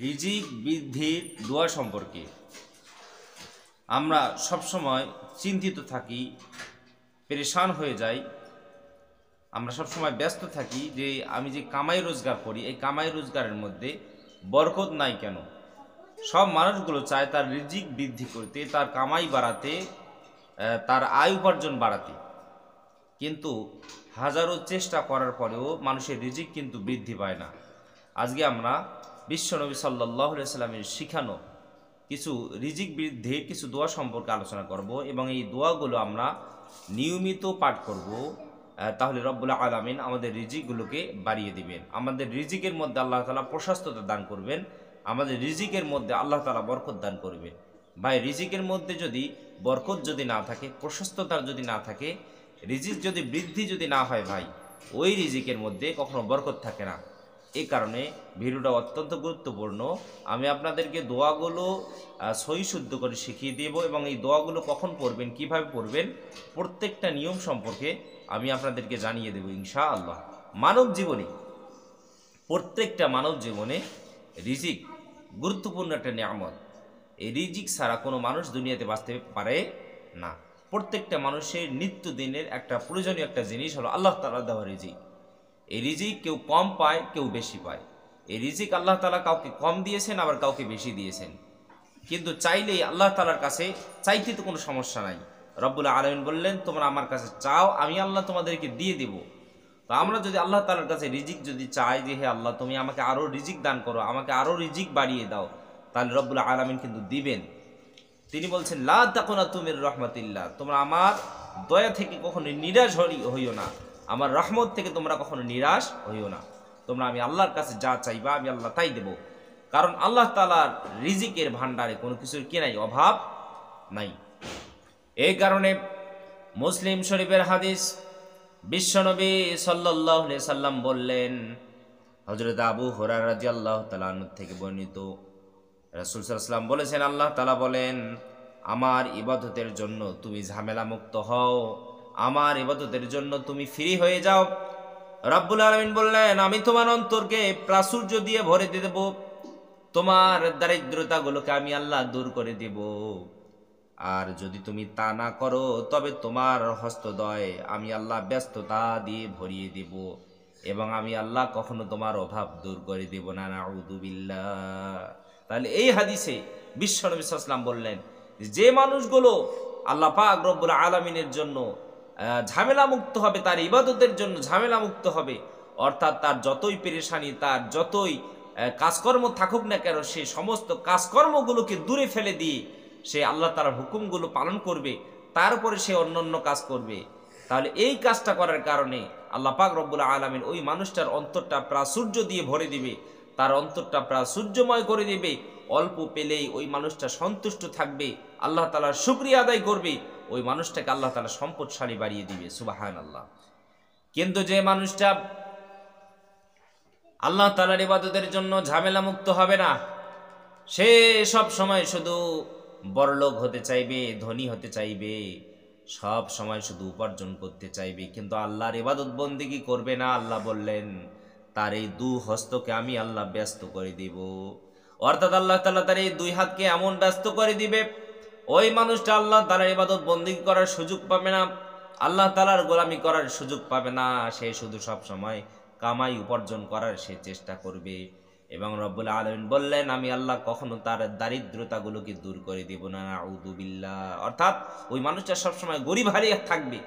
রিজিক বৃদ্ধির দোয়া সম্পর্কে আমরা সবসময় চিন্তিত থাকি, পেরেশান হয়ে যাই। আমরা সবসময় ব্যস্ত থাকি যে আমি যে কামাই রোজগার করি, এই কামাই রোজগারের মধ্যে বরকত নাই কেন। সব মানুষগুলো চায় তার রিজিক বৃদ্ধি করতে, তার কামাই বাড়াতে, তার আয় উপার্জন বাড়াতে, কিন্তু হাজারো চেষ্টা করার পরেও মানুষের রিজিক কিন্তু বৃদ্ধি পায় না। আজকে আমরা বিশ্বনবী সাল্লাল্লাহু আলাইহি সাল্লামের শিখানো কিছু রিজিক বৃদ্ধির কিছু দোয়া সম্পর্কে আলোচনা করব এবং এই দোয়াগুলো আমরা নিয়মিত পাঠ করব। তাহলে রব্বুল আলামিন আমাদের রিজিকগুলোকে বাড়িয়ে দিবেন, আমাদের রিজিকের মধ্যে আল্লাহ তাআলা প্রশস্ততা দান করবেন, আমাদের রিজিকের মধ্যে আল্লাহ তাআলা বরকত দান করবেন। ভাই, রিজিকের মধ্যে যদি বরকত যদি না থাকে, প্রশস্ততা যদি না থাকে, রিজিক যদি বৃদ্ধি যদি না হয় ভাই, ওই রিজিকের মধ্যে কখনো বরকত থাকে না। এই কারণে ভিডিওটা অত্যন্ত গুরুত্বপূর্ণ। আমি আপনাদেরকে দোয়াগুলো সহি শুদ্ধ করে শিখিয়ে দেব এবং এই দোয়াগুলো কখন পড়বেন, কিভাবে পড়বেন, প্রত্যেকটা নিয়ম সম্পর্কে আমি আপনাদেরকে জানিয়ে দেব ইনশাআল্লাহ। মানব জীবনে, প্রত্যেকটা মানব জীবনে রিজিক গুরুত্বপূর্ণ একটা নিয়ামত। এই রিজিক ছাড়া কোনো মানুষ দুনিয়াতে বাঁচতে পারে না। প্রত্যেকটা মানুষের নিত্যদিনের একটা প্রয়োজনীয় একটা জিনিস হলো আল্লাহ তাআলা দেওয়া রিজিক। এই রিজিক কেউ কম পায়, কেউ বেশি পায়। এই রিজিক আল্লাহ তাআলা কাউকে কম দিয়েছেন, আবার কাউকে বেশি দিয়েছেন। কিন্তু চাইলেই আল্লাহ তাআলার কাছে চাইতে তো কোনো সমস্যা নাই। রব্বুল আলামিন বললেন, তোমরা আমার কাছে চাও, আমি আল্লাহ তোমাদেরকে দিয়ে দিব। তো আমরা যদি আল্লাহ তাআলার কাছে রিজিক যদি চাই যে হে আল্লাহ তুমি আমাকে আরও রিজিক দান করো, আমাকে আরও রিজিক বাড়িয়ে দাও, তাহলে রব্বুল আলামিন কিন্তু দিবেন। তিনি বলছেন লা তাকুনাতু মির রাহমাতিল্লাহ, তোমরা আমার দয়া থেকে কখনো নিরাশ হইও না, আমার রহমত থেকে তোমরা কখনো নিরাশ হইও না। তোমরা আমি আল্লাহর কাছে যা চাইবা আমি আল্লাহ তাই দেব। কারণ আল্লাহ তাআলার রিজিকের ভান্ডারে কোনো কিছুর কি নাই, অভাব নাই। এই কারণে মুসলিম শরীফের হাদিস, বিশ্বনবী সাল্লাল্লাহু আলাইহি সাল্লাম বললেন, হযরত আবু হুরায়রা রাদিয়াল্লাহু তাআলা আনহু থেকে বর্ণিত, রাসূল সাল্লাল্লাহু আলাইহি ওয়াসাল্লাম বলেছেন, আল্লাহ তাআলা বলেন, আমার ইবাদতের জন্য তুমি ঝামেলা মুক্ত হও, আমার ইবাদতের জন্য তুমি ফ্রি হয়ে যাও। রব্বুল আলামিন বললেন, আমি তোমার অন্তরকে প্রাচুর্য দিয়ে ভরে দেব, তোমার দারিদ্রতাগুলোকে আমি আল্লাহ দূর করে দেব। আর যদি তুমি তা না করো, তবে তোমার হস্তদ্বয় আমি আল্লাহ ব্যস্ততা দিয়ে ভরিয়ে দেব এবং আমি আল্লাহ কখনো তোমার অভাব দূর করে দেব না। নাউযু বিল্লাহ। তাহলে এই হাদিসে বিশ্বনবী সাল্লাল্লাহু আলাইহি ওয়াসাল্লাম বললেন, যে মানুষগুলো আল্লাহ পাক রব্বুল আলামিনের জন্য ঝামেলা মুক্ত হবে, তার ইবাদতের জন্য ঝামেলা মুক্ত হবে, অর্থাৎ তার যতই পেরেশানি, তার যতই কাজকর্ম থাকুক না কেন, সে সমস্ত কাজকর্মগুলোকে দূরে ফেলে দিয়ে সে আল্লাহ তাআলার হুকুমগুলো পালন করবে, তারপরে সে অন্যান্য কাজ করবে। তাহলে এই কাজটা করার কারণে আল্লাহ পাক রব্বুল আলামিন ওই মানুষটার অন্তরটা প্রাচুর্য দিয়ে ভরে দিবে, তার অন্তরটা প্রাচুর্যময় করে দিবে। অল্প পেলেই ওই মানুষটা সন্তুষ্ট থাকবে, আল্লাহ তাআলার শুকরিয়া আদায় করবে, ওই মানুষটাকে আল্লাহ তাআলা সম্পদশালী বাড়িয়ে দিবে। সুবহানাল্লাহ। কিন্তু যে মানুষটা আল্লাহ তাআলার ইবাদতের জন্য ঝামেলা মুক্ত হবে না, সে সব সময় শুধু বড়লোক হতে চাইবে, ধনী হতে চাইবে, সব সময় শুধু উপার্জন করতে চাইবে, কিন্তু আল্লাহর ইবাদত বন্দেগী করবে না। আল্লাহ বললেন, তার এই দুই হস্তকে আমি আল্লাহ ব্যস্ত করে দিব। অর্থাৎ আল্লাহ তাআলা তার এই দুই হাতকে এমন ব্যস্ত করে দিবে, ওই মানুষটা আল্লাহ তাআলার ইবাদত বন্দেগী করার সুযোগ পাবে না, আল্লাহ তাআলার গোলামি করার সুযোগ পাবে না। সে শুধু সব সময় কামাই উপার্জন করার সে চেষ্টা করবে। এবং রব্বুল আলামিন বললেন, আমি আল্লাহ কখনো তার দারিদ্রতাগুলোকে দূর করে দেব না। নাউযু বিল্লাহ। অর্থাৎ ওই মানুষটা সবসময় গরিব হারে থাকবে,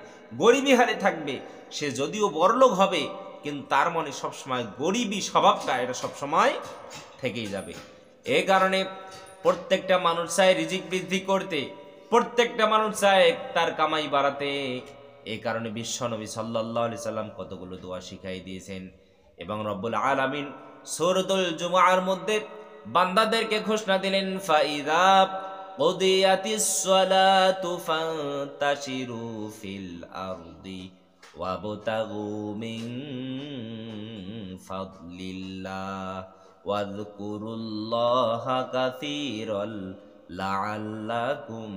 গরিবী হারে থাকবে। সে যদিও বড়লোক হবে, কিন্তু তার মনে সবসময় গরিবী স্বভাবটা এটা সবসময় থেকেই যাবে। এই কারণে প্রত্যেকটা মানুষ চায় রিজিক বৃদ্ধি করতে, প্রত্যেকটা মানুষ চায় তার কামাই বাড়াতে। এই কারণে বিশ্বনবী সাল্লাল্লাহু আলাইহি সাল্লাম কতগুলো দোয়া শিখাই দিয়েছেন এবং রব্বুল আলামিন সূরাতুল জুমআর মধ্যে বান্দাদেরকে ঘোষণা দিলেন, ফাইযা কুদিয়াতিস সালাতু ফান্তাশিরু ফিল আরদি ওয়াবতাগু মিন ফাদলিল্লাহ ওয়াযকুরুল্লাহা কাসীরাল লাআল্লাকুম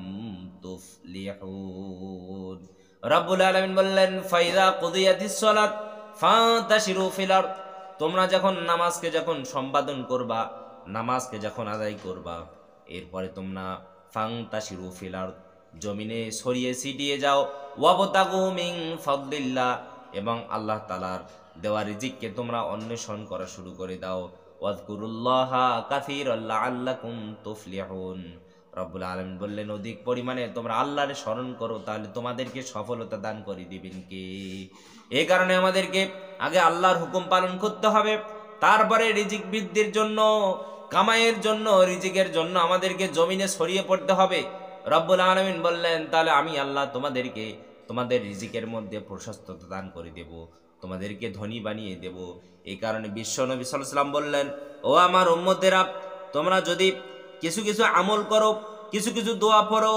তুফলিহুন। রব্বুল আলামিন বললেন, ফাইযা কুদিয়াতিস সালাত ফান্তাশিরু ফিল আরদ, তোমরা যখন নামাজকে যখন সম্পাদন করবা, নামাজকে যখন আদায় করবা, এরপরে তোমরা ফান্তাশিরু ফিল আরদ, জমিনে ছড়িয়ে ছিটিয়ে যাও, ওয়াবতাগু মিন ফাদলিল্লাহ, এবং আল্লাহ তাআলার দেওয়া রিজিককে তোমরা অন্বেষণ করা শুরু করে দাও। ওয়াযকুরুল্লাহা কাসীরান লাআল্লাকুম তুফলিহুন। রব্বুল আলামিন বললেন, অধিক পরিমাণে তোমরা আল্লাহর স্মরণ করো, তাহলে তোমাদেরকে সফলতা দান করে দিবেন কে। এই কারণে আমাদেরকে আগে আল্লাহর হুকুম পালন করতে হবে, তারপরে রিজিক বৃদ্ধির জন্য, কামাইয়ের জন্য, রিজিকের জন্য আমাদেরকে জমিনে ছড়িয়ে পড়তে হবে। রব্বুল আলামিন বললেন, তাহলে আমি আল্লাহ তোমাদেরকে তোমাদের রিজিকের মধ্যে প্রশস্ততা দান করে দেব, তোমাদেরকে ধনী বানিয়ে দেব। এই কারণে বিশ্ব নবী সাল্লাল্লাহু আলাইহি ওয়াসাল্লাম বললেন, ও আমার উম্মতেরা, তোমরা যদি কিছু কিছু আমল করো, কিছু কিছু দোয়া পড়ো,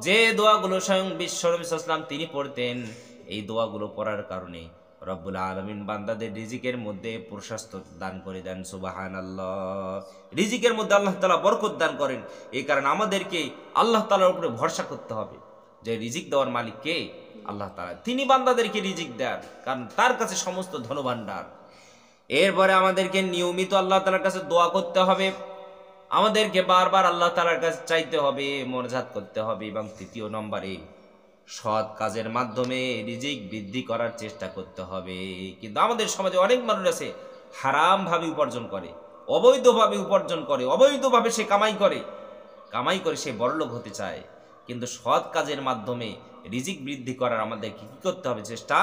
যে দোয়াগুলো স্বয়ং বিশ্ব নবী সাল্লাল্লাহু আলাইহি ওয়াসাল্লাম তিনি পড়তেন, এই দোয়াগুলো পড়ার কারণে রব্বুল আলামিন বান্দাদের রিজিকের মধ্যে প্রশস্ততা দান করে দেন। সুবহানাল্লাহ। রিজিকের মধ্যে আল্লাহ তাআলা বরকত দান করেন। এই কারণে আমাদেরকে আল্লাহ তাআলার উপরে ভরসা করতে হবে, যে রিজিক দেওয়ার মালিক কে? আল্লাহ তাআলা। তিনি বান্দাদেরকে রিজিক দেন, কারণ তার কাছে সমস্ত ধনভাণ্ডার। এরপরে আমাদেরকে নিয়মিত আল্লাহ তাআলার কাছে দোয়া করতে হবে, আমাদেরকে বারবার আল্লাহ তাআলার কাছে চাইতে হবে, মোনাজাত করতে হবে। এবং তৃতীয় নম্বরে সৎ কাজের মাধ্যমে রিজিক বৃদ্ধি করার চেষ্টা করতে হবে। কিন্তু আমাদের সমাজে অনেক মানুষ আছে হারামভাবে উপার্জন করে, অবৈধভাবে উপার্জন করে, অবৈধভাবে সে কামাই করে সে বড়লোক হতে চায়। কিন্তু সৎ কাজের মাধ্যমে রিজিক বৃদ্ধি করার আমাদেরকে কি করতে হবে? চেষ্টা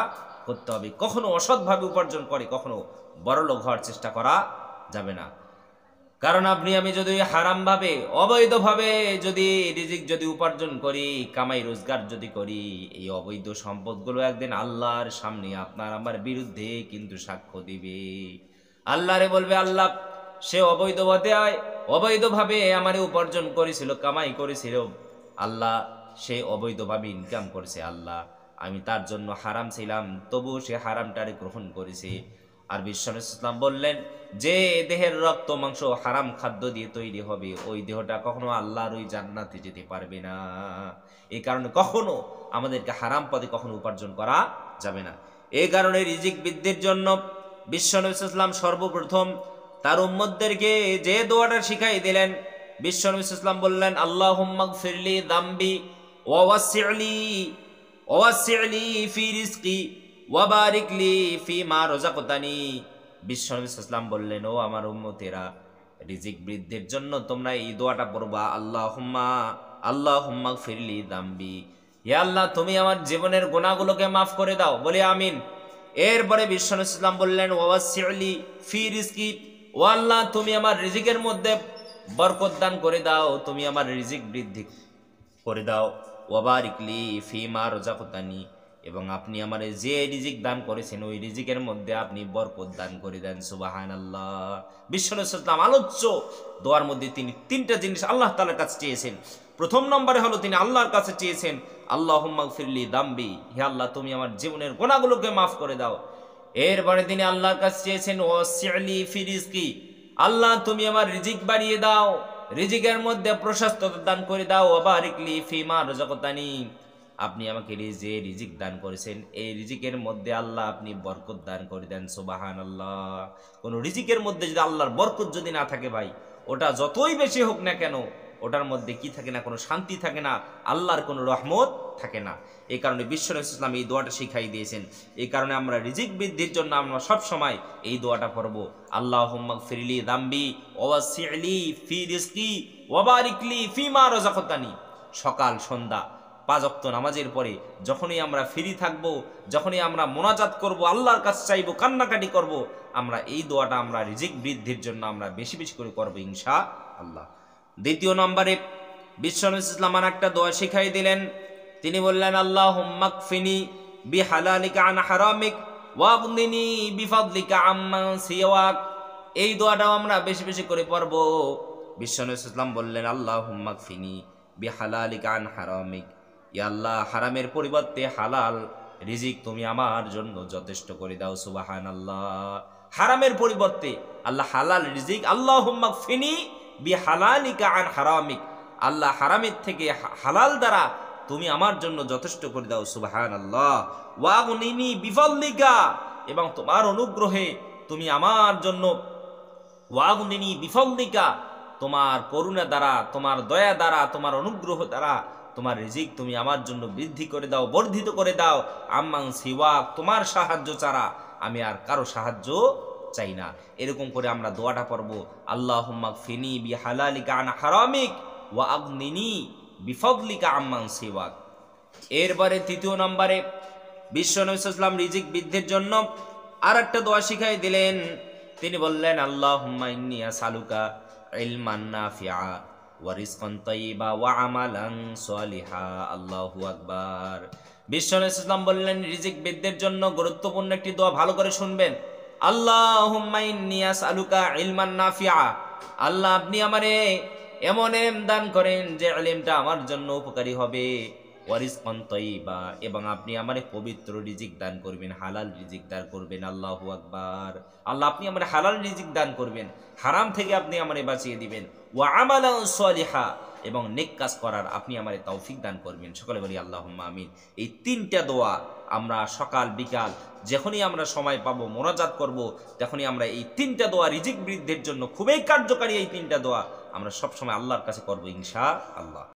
করতে হবে। কখনো অসৎভাবে উপার্জন করে কখনো বড়লোক হওয়ার চেষ্টা করা যাবে না। কারণ আপনি আমি যদি হারামভাবে, অবৈধভাবে যদি রিজিক যদি উপার্জন করি, কামাই রোজগার যদি করি, এই অবৈধ সম্পদগুলো একদিন আল্লাহর সামনে আপনার আমার বিরুদ্ধে কিন্তু সাক্ষ্য দিবে। আল্লাহরে বলবে, আল্লাহ সে অবৈধভাবে আমারে উপার্জন করেছিল, কামাই করেছিল, আল্লাহ সে অবৈধভাবে ইনকাম করেছে, আল্লাহ আমি তার জন্য হারাম ছিলাম, তবুও সে হারামটারে গ্রহণ করেছে। আর বিশ্ব নবী সাল্লাল্লাহু আলাইহি ওয়াসাল্লাম বললেন, যে দেহের রক্ত মাংস হারাম খাদ্য দিয়ে তৈরি হবে, ওই দেহটা কখনো আল্লাহর ওই জান্নাতে যেতে পারবে না। এই কারণে কখনো আমাদেরকে হারাম পথে কখনো উপার্জন করা যাবে না। এই কারণে রিজিক বৃদ্ধির জন্য বিশ্ব নবী সাল্লাল্লাহু আলাইহি ওয়াসাল্লাম সর্বপ্রথম তার উম্মতদেরকে যে দোয়াটা শিখাই দিলেন, বিশ্ব নবী সাল্লাল্লাহু আলাইহি ওয়াসাল্লাম বললেন, আল্লাহুম্মা গফিরলি যামবি ওয়া ওয়াসি'লি ফি রিজকি ওয়া বারিকলি ফিমা রাযাকতানি। বিশ্ব নবী সাল্লাল্লাহু আলাইহি ওয়াসাল্লাম বললেন, ও আমার উম্মতেরা, রিজিক বৃদ্ধির জন্য তোমরা এই দোয়াটা পড়বা, আল্লাহুম্মা গফিরলি যামবি, হে আল্লাহ তুমি আমার জীবনের গুনাহগুলোকে মাফ করে দাও, বলে আমিন। এরপরে বিশ্ব নবী সাল্লাল্লাহু আলাইহি ওয়াসাল্লাম বললেন, ওয়াসি'লি ফি রিজকি, ও আল্লাহ তুমি আমার রিজিকের মধ্যে বরকত দান করে দাও, তুমি আমার রিজিক বৃদ্ধি করে দাও। ওয়া বারিকলি ফিমা রাযাকতানি, এবং আপনি আমার যে রিজিক দান করেছেন ওই রিজিকের মধ্যে আপনি বরকত দান করে দেন। সুবহানাল্লাহ। বিশ্ব নবী সাল্লাল্লাহু আলাইহি ওয়াসাল্লাম আলোচ্য দোয়ার মধ্যে তিনি তিনটা জিনিস আল্লাহ তাআলার কাছে চেয়েছেন। প্রথম নম্বরে হলো তিনি আল্লাহর কাছে চেয়েছেন, আল্লাহুম্মা গফিরলি যামবি, হে আল্লাহ তুমি আমার জীবনের গুনাহগুলোকে মাফ করে দাও। এরপরে তিনি আল্লাহর কাছে চেয়েছেন, ওয়াসি'লি ফি রিজকি, আল্লাহ তুমি আমার রিজিক বাড়িয়ে দাও, রিজিকের মধ্যে প্রশস্ততা দান করে দাও। ওয়া বারিকলি ফিমা রাযাকতানি, আপনি আমাকে যে রিজিক দান করেছেন এই রিজিকের মধ্যে আল্লাহ আপনি বরকত দান করে দেন। সুবহানাল্লাহ। কোন রিজিকের মধ্যে যদি আল্লাহর বরকত যদি না থাকে ভাই, ওটা যতই বেশি হোক না কেন, ওটার মধ্যে কি থাকে না? কোনো শান্তি থাকে না, আল্লাহর কোনো রহমত থাকে না। এই কারণে বিশ্ব নবী সাল্লাল্লাহু আলাইহি ওয়াসাল্লাম এই দোয়াটা শিখাই দিয়েছেন। এই কারণে আমরা রিজিক বৃদ্ধির জন্য আমরা সব সময় এই দোয়াটা পড়ব, আল্লাহুম্মা গফিরলি যামবি ওয়াসি'লি ফি রিজকি ওয়া বারিকলি ফিমা রাযাকতানি। সকাল সন্ধ্যা 5 ওয়াক্ত নামাজের পরে যখনই আমরা ফ্রি থাকব, যখনই আমরা মোনাজাত করব, আল্লাহর কাছে চাইবো, কান্নাকাটি করব, আমরা এই দোয়াটা আমরা রিজিক বৃদ্ধির জন্য আমরা বেশি বেশি করে করব ইনশাআল্লাহ। দ্বিতীয় নম্বরে বিশ্ব নবী সাল্লাল্লাহু আলাইহি ওয়াসাল্লাম একটা দোয়া শিখাই দিলেন। তিনি বললেন, আল্লাহুম্মা কফিনি বিহালালিকা আন হারামিক ওয়াগনিনি বিফাদলিকা আম্মান সিওয়াক। এই দোয়াটাও আমরা বেশি বেশি করে পড়ব। বিশ্ব নবী সাল্লাল্লাহু আলাইহি ওয়াসাল্লাম বললেন, আল্লাহুম্মা কফিনি বিহালালিকা আন হারামিক, ইয়া আল্লাহ হারামের পরিবর্তে হালাল রিজিক তুমি আমার জন্য যথেষ্ট করে দাও। সুবহানাল্লাহ। হারামের পরিবর্তে আল্লাহ হালাল রিজিক, আল্লাহুম্মা কফিনি বিহালালিকা আন হারামিক, আল্লাহ হারামের থেকে হালাল দ্বারা তুমি আমার জন্য যথেষ্ট করে দাও। সুবহানাল্লাহ। ওয়াগনিনি বিফাদলিকা, এবং তোমার অনুগ্রহে তুমি আমার জন্য ওয়াগনিনি বিফদলিকা, তোমার করুণা দ্বারা, তোমার দয়া দ্বারা, তোমার অনুগ্রহ দ্বারা তোমার রিজিক তুমি আমার জন্য বৃদ্ধি করে দাও, বর্ধিত করে দাও। আম্মান সিওয়াক, তোমার সাহায্য ছাড়া আমি আর কারো সাহায্য চাই না। এরকম করে আমরা দোয়াটা পড়ব, আল্লাহুম্মা ফিনি বিহালালিকা আন হারামিক ওয়া আগনিনি বিফদলিকা আম্মান সিওয়াক। এরপরে তৃতীয় নম্বরে বিশ্ব নবী সাল্লাল্লাহু আলাইহি ওয়াসাল্লাম রিজিক বৃদ্ধির জন্য আর একটা দোয়া শিখাই দিলেন। তিনি বললেন, আল্লাহুম্মা ইন্নী আসআলুকা ইলমান নাফিআ ওয়া রিজকান তাইয়্যিবা ওয়া আমালান সালিহা। আল্লাহু আকবার। বিশ্ব নবী সাল্লাল্লাহু আলাইহি ওয়াসাল্লাম বললেন, রিজিক বৃদ্ধির জন্য গুরুত্বপূর্ণ একটি দোয়া, ভালো করে শুনবেন। আল্লাহুম্মা ইন্নী আসআলুকা ইলমান নাফিআ, আল্লাহ আপনি আমারে এমন ইলম দান করেন যে ইলমটা আমার জন্য উপকারী হবে। ওয়ারিজকান তাইয়্যিবা, এবং আপনি আমারে পবিত্র রিজিক দান করবেন, হালাল রিজিক দান করবেন। আল্লাহু আকবার। আল্লাহ আপনি আমারে হালাল রিজিক দান করবেন, হারাম থেকে আপনি আমারে বাঁচিয়ে দিবেন। ওয়া আমালান সালিহা, এবং নেক কাজ করার আপনি আমারে তৌফিক দান করবেন। সকলে বলি আল্লাহুম্মা আমিন। এই তিনটা দোয়া আমরা সকাল বিকাল যখনই আমরা সময় পাবো মোনাজাত করব, তখনই আমরা এই তিনটা দোয়া রিজিক বৃদ্ধির জন্য খুবই কার্যকারী এই তিনটা দোয়া আমরা সবসময় আল্লাহর কাছে করবো ইনশাআল্লাহ।